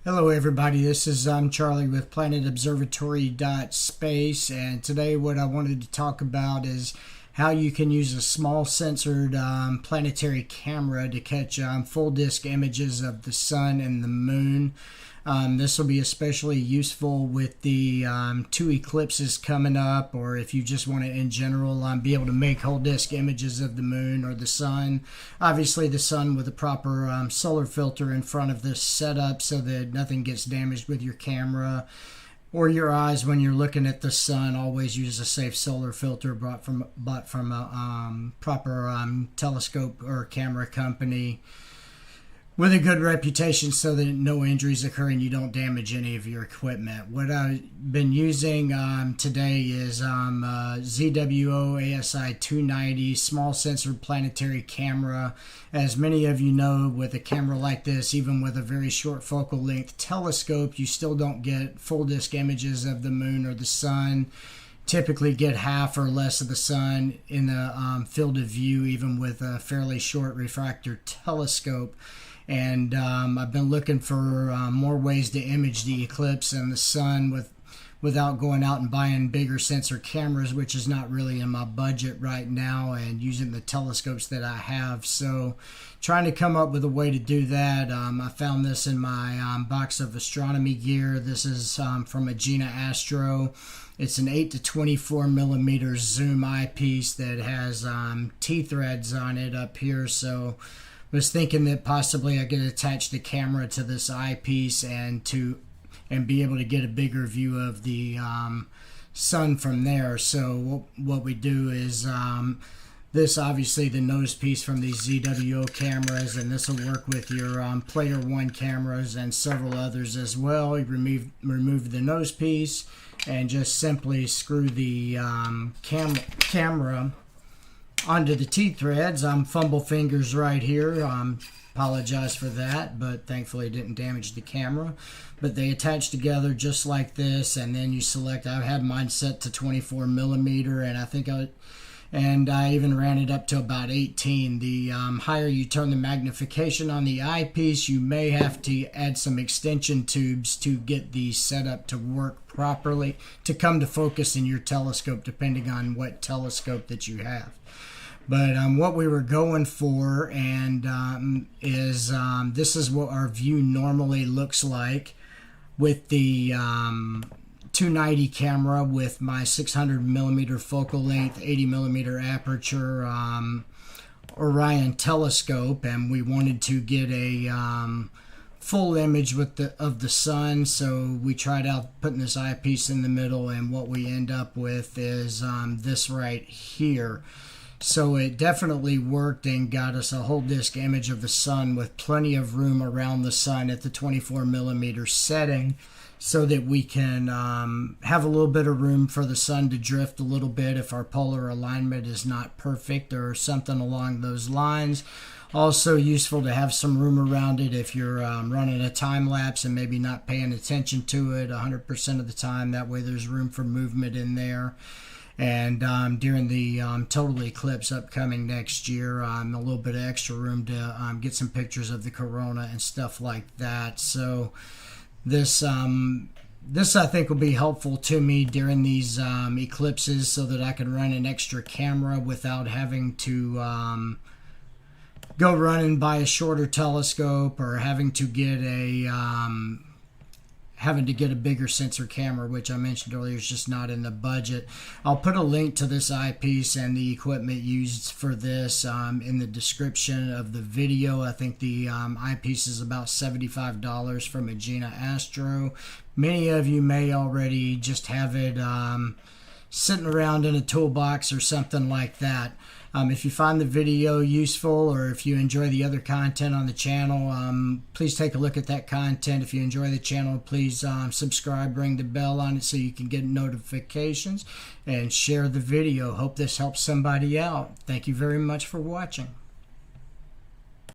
Hello everybody, this is Charlie with planetobservatory.space, and today what I wanted to talk about is how you can use a small censored planetary camera to catch full disk images of the sun and the moon. This will be especially useful with the two eclipses coming up, or if you just want to in general be able to make whole disk images of the moon or the sun. Obviously the sun with a proper solar filter in front of this setup so that nothing gets damaged with your camera or your eyes when you're looking at the sun. Always use a safe solar filter bought from a proper telescope or camera company with a good reputation so that no injuries occur and you don't damage any of your equipment. What I've been using today is ZWO ASI 290 small sensor planetary camera. As many of you know, with a camera like this, even with a very short focal length telescope, you still don't get full disk images of the moon or the sun. Typically get half or less of the sun in the field of view, even with a fairly short refractor telescope. And I've been looking for more ways to image the eclipse and the sun without going out and buying bigger sensor cameras, which is not really in my budget right now, and using the telescopes that I have. So trying to come up with a way to do that. I found this in my box of astronomy gear. This is from Agena Astro. It's an 8 to 24 millimeter zoom eyepiece that has T-threads on it up here. So was thinking that possibly I could attach the camera to this eyepiece and be able to get a bigger view of the sun from there. So what we do is this, obviously the nose piece from these ZWO cameras, and this will work with your Player One cameras and several others as well. You remove the nose piece and just simply screw the camera onto the T-threads. Fumble fingers right here. Apologize for that, but thankfully it didn't damage the camera. But they attach together just like this, and then you select. I had mine set to 24 millimeter, and I even ran it up to about 18. The higher you turn the magnification on the eyepiece, you may have to add some extension tubes to get the setup to work properly, to come to focus in your telescope, depending on what telescope that you have. But what we were going for is this is what our view normally looks like with the 290 camera with my 600 millimeter focal length, 80 millimeter aperture Orion telescope, and we wanted to get a full image of the sun. So we tried out putting this eyepiece in the middle, and what we end up with is this right here. So it definitely worked and got us a whole disk image of the sun with plenty of room around the sun at the 24 millimeter setting, so that we can have a little bit of room for the sun to drift a little bit if our polar alignment is not perfect or something along those lines. Also useful to have some room around it if you're running a time lapse and maybe not paying attention to it 100% of the time. That way there's room for movement in there. And during the total eclipse upcoming next year, a little bit of extra room to get some pictures of the corona and stuff like that. So this I think will be helpful to me during these eclipses, so that I can run an extra camera without having to go run and buy a shorter telescope, or having to get a bigger sensor camera, which I mentioned earlier is just not in the budget. I'll put a link to this eyepiece and the equipment used for this in the description of the video. I think the eyepiece is about $75 from Agena Astro. Many of you may already just have it sitting around in a toolbox or something like that. If you find the video useful, or if you enjoy the other content on the channel, please take a look at that content. If you enjoy the channel, please subscribe, ring the bell on it so you can get notifications, and share the video. Hope this helps somebody out. Thank you very much for watching.